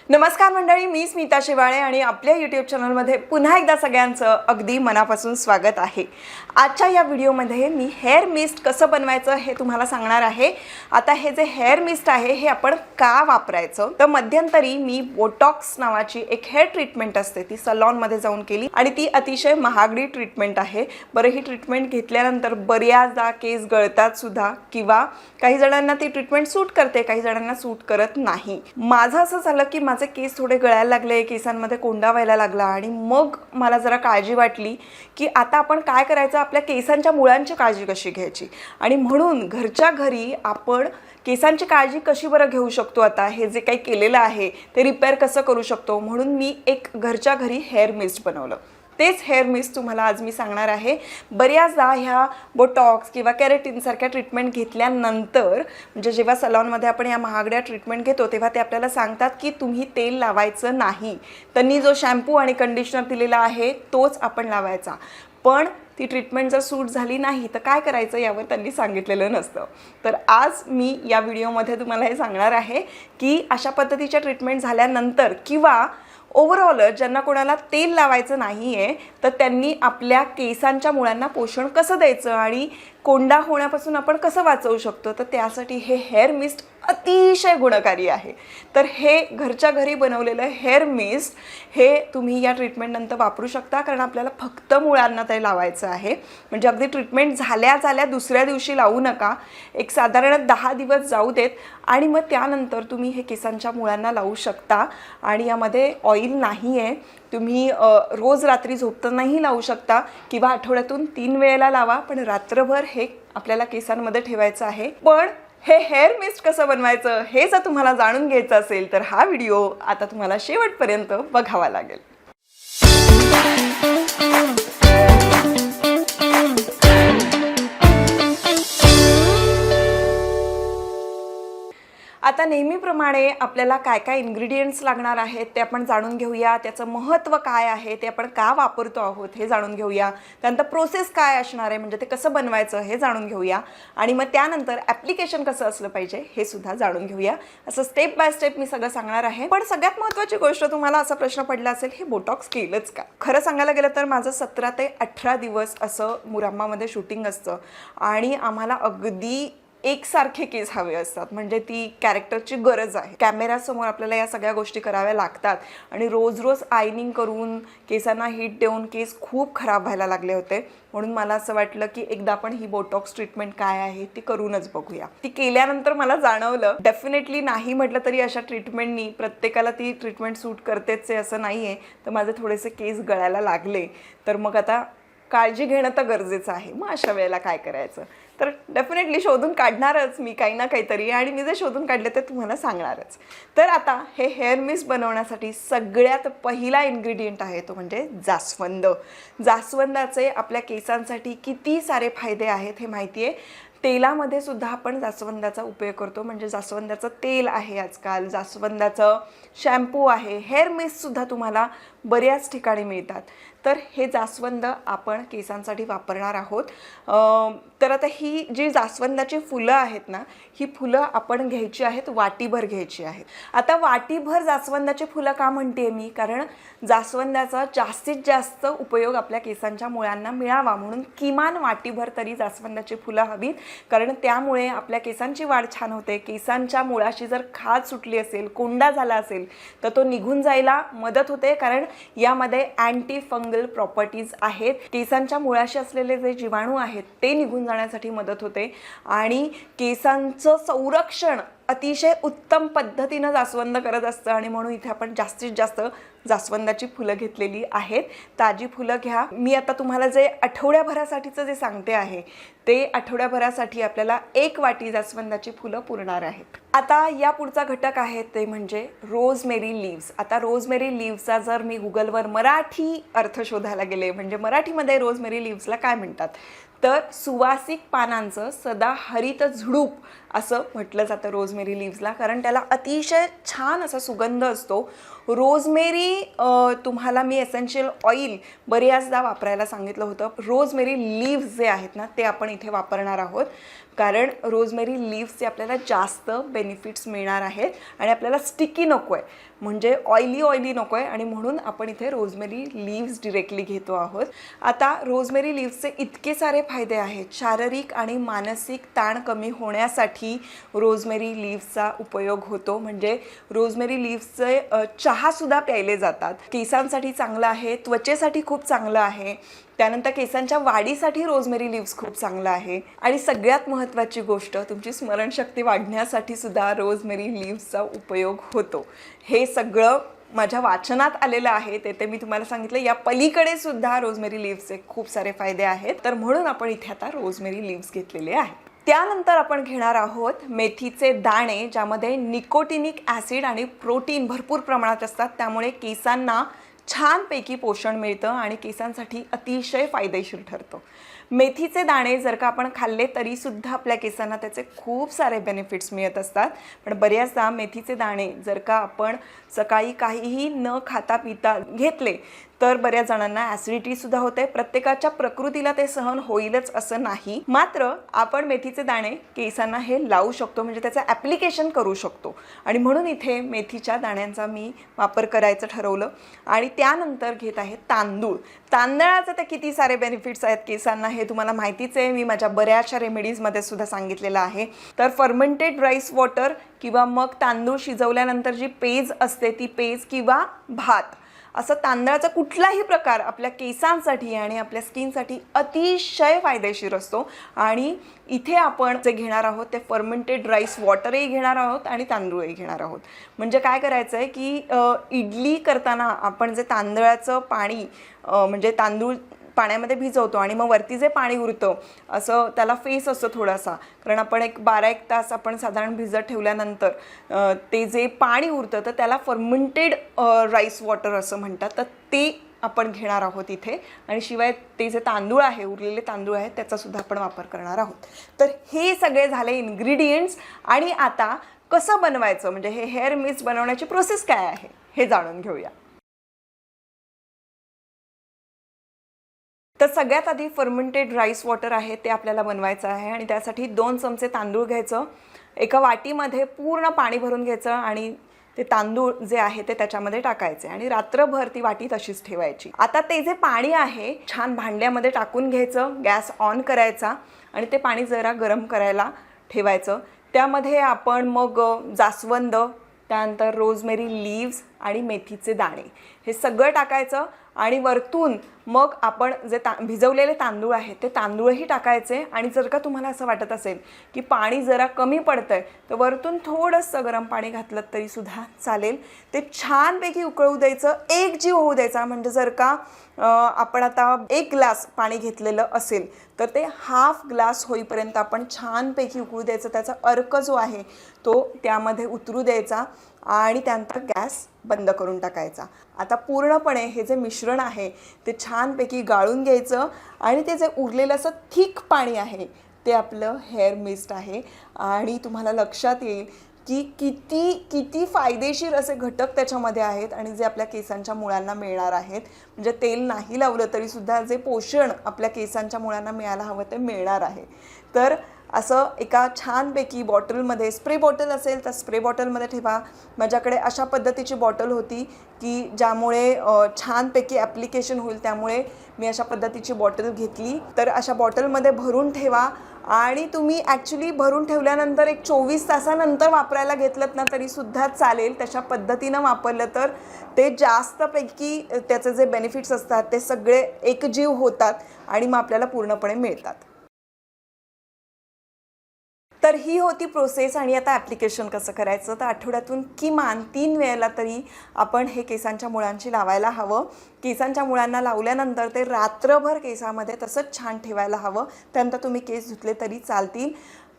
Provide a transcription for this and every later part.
नमस्कार मंडळी, मी स्मिता शिवाळे आणि आपल्या यूट्यूब चॅनलमध्ये पुन्हा एकदा सगळ्यांचं अगदी मनापासून स्वागत आहे। आजच्या या व्हिडिओमध्ये मी हेअर मिस्ट कसं बनवायचं हे तुम्हाला सांगणार आहे। आता हे जे हेअर मिस्ट आहे हे आपण का वापरायचं, तर मध्यंतरी मी बोटॉक्स नावाची एक हेअर ट्रीटमेंट असते ती सलॉनमध्ये जाऊन केली आणि ती अतिशय महागडी ट्रीटमेंट आहे। बरं, ही ट्रीटमेंट घेतल्यानंतर बऱ्याचदा केस गळतात सुद्धा किंवा काही जणांना ती ट्रीटमेंट सूट करते, काही जणांना सूट करत नाही। माझं असं झालं की माझे केस थोडे गळायला लागले, केसांमध्ये कोंडा व्हायला लागला आणि मग मला जरा काळजी वाटली की आता आपण काय करायचं, आपल्या केसांच्या मुळांची काळजी कशी घ्यायची। आणि म्हणून घरच्या घरी आपण केसांची काळजी कशी बरं घेऊ शकतो, आता हे जे काही केलेलं आहे ते रिपेअर कसं करू शकतो, म्हणून मी एक घरच्या घरी हेअर मिस्ट बनवलं। तेच हेअर मिस्ट तुम्हाला आज मी सांगणार आहे। बऱ्याचदा ह्या बोटॉक्स किंवा केराटिन सारख्या ट्रीटमेंट घेतल्यानंतर, म्हणजे जेव्हा सलॉनमध्ये आपण या महागड्या ट्रीटमेंट घेतो तेव्हा ते आपल्याला सांगतात की तुम्ही तेल लावायचं नाही, त्यांनी जो शॅम्पू आणि कंडिशनर दिलेला आहे तोच आपण लावायचा। पण ती ट्रीटमेंट जर सूट झाली नाही तर काय करायचं यावर त्यांनी सांगितलेलं नसतं। तर आज मी या व्हिडिओमध्ये तुम्हाला हे सांगणार आहे की अशा पद्धतीच्या ट्रीटमेंट झाल्यानंतर किंवा ओव्हरऑल ज्यांना कोणाला तेल लावायचं नाही आहे तर त्यांनी आपल्या केसांच्या मुळांना पोषण कसं द्यायचं आणि कोंडा होण्यापासून आपण कसं वाचवू शकतो, तर त्यासाठी हे हेअर मिस्ट अतिशय गुणकारी आहे। तर हे घरच्या घरी बनवलेलं हेअर मिस्ट हे तुम्ही या ट्रीटमेंटनंतर वापरू शकता, कारण आपल्याला फक्त मुळांना ते लावायचं आहे। म्हणजे अगदी ट्रीटमेंट झाल्या दुसऱ्या दिवशी लावू नका, एक साधारण 10 दिवस जाऊ देत आणि मग त्यानंतर तुम्ही हे केसांच्या मुळांना लावू शकता। आणि यामध्ये ऑइल नाही आहे, तुम्ही रोज रात्री झोपतानाही लावू शकता किंवा आठवड्यातून 3 वेळेला लावा, पण रात्रभर हे आपल्याला केसांमध्ये ठेवायचं आहे। पण हे हेअर मिस्ट कसं बनवायचं हे जर तुम्हाला जाणून घ्यायचं असेल तर हा व्हिडिओ आता तुम्हाला शेवटपर्यंत बघावा लागेल। आता नेहमीप्रमाणे आपल्याला काय काय इन्ग्रेडियंट्स लागणार आहेत ते आपण जाणून घेऊया, त्याचं महत्त्व काय आहे, ते आपण का वापरतो आहोत हे जाणून घेऊया, त्यानंतर प्रोसेस काय असणार आहे, म्हणजे ते कसं बनवायचं हे जाणून घेऊया आणि मग त्यानंतर ॲप्लिकेशन कसं असलं पाहिजे हे सुद्धा जाणून घेऊया। असं स्टेप बाय स्टेप मी सगळं सांगणार आहे। पण सगळ्यात महत्त्वाची गोष्ट, तुम्हाला असा प्रश्न पडला असेल हे बोटॉक्स केलंच का? खरं सांगायला गेलं तर माझं 17 ते 18 दिवस असं मुराम्मामध्ये शूटिंग असतं आणि आम्हाला अगदी एकसारखे केस हवे असतात, म्हणजे ती कॅरेक्टरची गरज आहे। कॅमेऱ्यासमोर आपल्याला या सगळ्या गोष्टी कराव्या लागतात आणि रोज रोज आयनिंग करून केसांना हीट देऊन केस खूप खराब व्हायला लागले होते। म्हणून मला असं वाटलं की एकदा आपण ही बोटॉक्स ट्रीटमेंट काय आहे ती करूनच बघूया। ती केल्यानंतर मला जाणवलं, डेफिनेटली नाही म्हटलं तरी अशा ट्रीटमेंटनी प्रत्येकाला ती ट्रीटमेंट सूट करतेच आहे असं नाही आहे। तर माझे थोडेसे केस गळायला लागले, तर मग आता काळजी घेणं तर गरजेचं आहे। मग अशा वेळेला काय करायचं, तर डेफिनेटली शोधून काढणारच मी काही ना काहीतरी, आणि मी जे शोधून काढले ते तुम्हाला सांगणारच। तर आता हे हेअर मिस्ट बनवण्यासाठी सगळ्यात पहिला इन्ग्रेडियंट आहे तो म्हणजे जास्वंद। जास्वंदाचे आपल्या केसांसाठी किती सारे फायदे आहेत हे माहिती आहे। तेलामध्ये सुद्धा आपण जास्वंदाचा उपयोग करतो, म्हणजे जास्वंदाचं तेल आहे आजकाल, जास्वंदाचं शॅम्पू आहे, हेअर मिस्ट सुद्धा तुम्हाला बऱ्याच ठिकाणी मिळतात। तर हे जास्वंद आपण केसांसाठी वापरणार आहोत। तर आता ही जी जास्वंदाची फुलं आहेत ना, ही फुलं आपण घ्यायची आहेत, वाटीभर घ्यायची आहेत। आता वाटीभर जास्वंदाची फुलं का म्हणते मी, कारण जास्वंदाचा जास्तीत जास्त उपयोग आपल्या केसांच्या मुळांना मिळावा म्हणून किमान वाटीभर तरी जास्वंदाची फुलं हवीत, कारण त्यामुळे आपल्या केसांची वाढ छान होते। केसांच्या मुळाशी जर खाज सुटली असेल, कोंडा झाला असेल तर तो निघून जायला मदत होते, कारण यामध्ये अँटी फंगल प्रॉपर्टीज आहेत। केसांच्या मुळाशी असलेले जे जीवाणू आहेत ते निघून जाण्यासाठी मदत होते आणि केसांचं संरक्षण अतिशय उत्तम पद्धतीनं जास्वंद करत असतं। आणि म्हणून इथे आपण जास्तीत जास्त जास्वंदाची फुलं घेतलेली आहेत। ताजी फुलं घ्या। मी आता तुम्हाला जे आठवड्याभरासाठीचं जे सांगते आहे ते आठवड्याभरासाठी आपल्याला 1 वाटी जास्वंदाची फुलं पुरणार आहेत। आता या पुढचा घटक आहे ते म्हणजे रोजमेरी लीव्स। आता रोजमेरी लीव्सचा जर मी गुगलवर मराठी अर्थ शोधायला गेले, म्हणजे मराठीमध्ये रोजमेरी लीव्सला काय म्हणतात, तर सुवासिक पानांचं सदाहरित झुडूप असं म्हटलं जातं रोजमेरी लीव्सला, कारण त्याला अतिशय छान असा सुगंध असतो। रोजमेरी तुम्हाला मी एसेन्शियल ऑइल बऱ्याचदा वापरायला सांगितलं होतं, रोजमेरी लीव्स जे आहेत ना ते आपण इथे वापरणार आहोत। कारण रोजमेरी लीव्सचे आपल्याला जास्त बेनिफिट्स मिळणार आहेत आणि आपल्याला स्टिकी नको आहे, म्हणजे ऑइली नको आहे, आणि म्हणून आपण इथे रोजमेरी लीव्स डिरेक्टली घेतो आहोत. आता रोजमेरी लीव्सचे इतके सारे फायदे आहेत. शारीरिक आणि मानसिक ताण कमी होण्यासाठी रोजमेरी लीव्सचा उपयोग होतो. म्हणजे रोजमेरी लीव्सचे चहासुद्धा प्यायले जातात. केसांसाठी चांगलं आहे, त्वचेसाठी खूप चांगलं आहे. त्यानंतर केसांच्या वाढीसाठी रोजमेरी लीव्स खूप चांगलं आहे. आणि सगळ्यात महत्त्वाची गोष्ट, तुमची स्मरणशक्ती वाढण्यासाठी सुद्धा रोजमेरी लीव्सचा उपयोग होतो. हे सगळं माझ्या वाचनात आलेलं आहे, ते मी तुम्हाला सांगितलं. या पलीकडे सुद्धा रोजमेरी लीव्सचे खूप सारे फायदे आहेत. तर म्हणून आपण इथे आता रोजमेरी लीव्स घेतलेले आहेत. त्यानंतर आपण घेणार आहोत मेथीचे दाणे, ज्यामध्ये निकोटिनिक ॲसिड आणि प्रोटीन भरपूर प्रमाणात असतात. त्यामुळे केसांना छानपैकी पोषण मिळतं आणि केसांसाठी अतिशय फायदेशीर ठरतं. मेथीचे दाणे जर का आपण खाल्ले तरीसुद्धा आपल्या केसांना त्याचे खूप सारे बेनिफिट्स मिळत असतात. पण बऱ्याचदा मेथीचे दाणे जर का आपण सकाळी काहीही न खाता पिता घेतले तर बऱ्याच जणांना ॲसिडिटीसुद्धा होते. प्रत्येकाच्या प्रकृतीला ते सहन होईलच असं नाही. मात्र आपण मेथीचे दाणे केसांना हे लावू शकतो, म्हणजे त्याचं ॲप्लिकेशन करू शकतो. आणि म्हणून इथे मेथीच्या दाण्यांचा मी वापर करायचं ठरवलं. आणि त्यानंतर घेत आहे तांदूळ. तांदळाचे तर किती सारे बेनिफिट्स आहेत केसांना, हे तुम्हाला माहितीच आहे. मी माझ्या बऱ्याचशा रेमेडीजमध्ये सुद्धा सांगितलेलं आहे. तर फर्मेंटेड राईस वॉटर किंवा मग तांदूळ शिजवल्यानंतर जी पेज असते ती पेज किंवा भात, असं तांदळाचा कुठलाही प्रकार आपल्या केसांसाठी आणि आपल्या स्किनसाठी अतिशय फायदेशीर असतो. आणि इथे आपण जे घेणार आहोत ते फर्मेंटेड राईस वॉटरही घेणार आहोत आणि तांदूळही घेणार आहोत. म्हणजे काय करायचं आहे की इडली करताना आपण जे तांदळाचं पाणी म्हणजे तांदूळ पाण्यामध्ये भिजवतो आणि मग वरती जे पाणी उरतं, असं त्याला फेस असतो थोडासा, कारण आपण 12-1 तास आपण साधारण भिजत ठेवल्यानंतर ते जे पाणी उरतं तर त्याला फर्मेंटेड राईस वॉटर असं म्हणतात. तर ते आपण घेणार आहोत इथे. आणि शिवाय ते जे तांदूळ आहे, उरलेले तांदूळ आहेत, त्याचासुद्धा आपण वापर करणार आहोत. तर हे सगळे झाले इन्ग्रेडियंट्स. आणि आता कसं बनवायचं, म्हणजे हे हेअर मिस्ट बनवण्याची प्रोसेस काय आहे हे जाणून घेऊया. तर सगळ्यात आधी फर्मेंटेड राईस वॉटर आहे ते आपल्याला बनवायचं आहे. आणि त्यासाठी 2 चमचे तांदूळ घ्यायचं. एका वाटीमध्ये पूर्ण पाणी भरून घ्यायचं आणि ते तांदूळ जे आहे ते त्याच्यामध्ये टाकायचे आणि रात्रभर ती वाटी तशीच ठेवायची. आता ते जे पाणी आहे छान भांड्यामध्ये टाकून घ्यायचं, गॅस ऑन करायचा आणि ते पाणी जरा गरम करायला ठेवायचं. त्यामध्ये आपण मग जास्वंद, त्यानंतर रोजमेरी लीव्स आणि मेथीचे दाणे हे सगळं टाकायचं. आणि वरतून मग आपण जे भिजवलेले तांदूळ आहेत ते तांदूळही टाकायचे. आणि जर का तुम्हाला असं वाटत असेल की पाणी जरा कमी पडतंय तर वरतून थोडंसं गरम पाणी घातलं तरीसुद्धा चालेल. ते छानपैकी उकळू द्यायचं, एकजीव होऊ द्यायचा. म्हणजे जर का आपण आता 1 ग्लास पाणी घेतलेलं असेल तर ते हाफ ग्लास होईपर्यंत आपण छानपैकी उकळू द्यायचं. त्याचा अर्क जो आहे तो त्यामध्ये उतरू द्यायचा आणि त्यानंतर गॅस बंद करून टाकायचा. आता पूर्णपणे हे जे मिश्रण आहे ते छानपैकी गाळून घ्यायचं आणि ते जे उरलेलं असं थिक पाणी आहे ते आपलं हेअर मिस्ट आहे. आणि तुम्हाला लक्षात येईल की किती फायदेशीर असे घटक त्याच्यामध्ये आहेत आणि जे आपल्या केसांच्या मुळांना मिळणार आहेत. म्हणजे तेल नाही लावलं तरीसुद्धा जे पोषण आपल्या केसांच्या मुळांना मिळायला हवं ते मिळणार आहे. तर असं एका छानपैकी बॉटलमध्ये, स्प्रे बॉटल असेल तर स्प्रे बॉटलमध्ये ठेवा. माझ्याकडे अशा पद्धतीची बॉटल होती की ज्यामुळे छानपैकी ॲप्लिकेशन होईल, त्यामुळे मी अशा पद्धतीची बॉटल घेतली. तर अशा बॉटलमध्ये भरून ठेवा. आणि तुम्ही ॲक्च्युली भरून ठेवल्यानंतर एक 24 तासानंतर वापरायला घेतलं ना तरीसुद्धा चालेल. तशा पद्धतीनं वापरलं तर ते जास्तपैकी त्याचे जे बेनिफिट्स असतात ते सगळे एकजीव होतात आणि मग आपल्याला पूर्णपणे मिळतात. तर ही होती प्रोसेस. आणि आता ॲप्लिकेशन कसं करायचं, तर आठवड्यातून किमान 3 वेळेला तरी आपण हे केसांच्या मुळांशी लावायला हवं. केसांच्या मुळांना लावल्यानंतर ते रात्रभर केसामध्ये तसंच छान ठेवायला हवं. त्यानंतर तुम्ही केस धुतले तरी चालतील.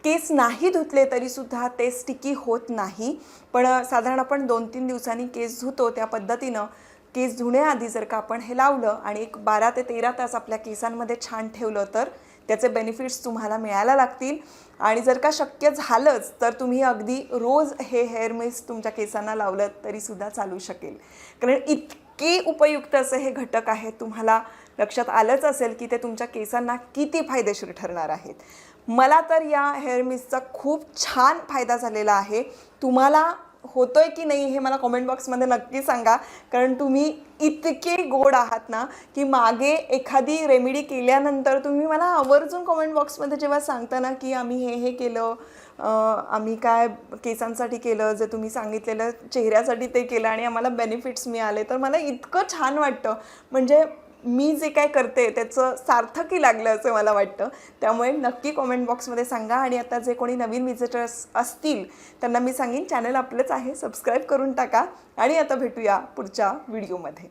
केस नाही धुतले तरीसुद्धा ते स्टिकी होत नाही. पण साधारण आपण 2-3 दिवसांनी केस धुतो त्या पद्धतीनं केस धुण्याआधी जर का आपण हे लावलं आणि एक 12 ते 13 तास आपल्या केसांमध्ये छान ठेवलं तर त्याचे बेनिफिट्स तुम्हाला मिळायला लागतील. आणि जर का शक्य झालंच तर तुम्ही अगदी रोज हे हेअर मिस्ट तुमच्या केसांना लावलं तरीसुद्धा चालू शकेल. कारण इतके उपयुक्त असे हे घटक आहेत. तुम्हाला लक्षात आलंच असेल की ते तुमच्या केसांना किती फायदेशीर ठरणार आहेत. मला तर या हेअर मिस्टचा खूप छान फायदा झालेला आहे. तुम्हाला होतोय की नाही हे मला कमेंट बॉक्समध्ये नक्की सांगा, कारण तुम्ही इतके गोड आहात ना की मागे एखादी रेमेडी केल्यानंतर तुम्ही मला आवर्जून कमेंट बॉक्समध्ये जेव्हा सांगता ना की आम्ही हे केलं, आम्ही काय केसांसाठी केलं, जे तुम्ही सांगितलेलं चेहऱ्यासाठी ते केलं आणि आम्हाला बेनिफिट्स मिळाले, तर मला इतकं छान वाटतं. म्हणजे मी जे काय करते त्याचं सार्थकी लागलं असं मला वाटतं. त्यामुळे नक्की कमेंट बॉक्समध्ये सांगा. आणि आता जे कोणी नवीन व्हिजिटर्स असतील त्यांना मी सांगेन, चॅनल आपलंच आहे, सबस्क्राईब करून टाका. आणि आता भेटूया पुढच्या व्हिडिओमध्ये.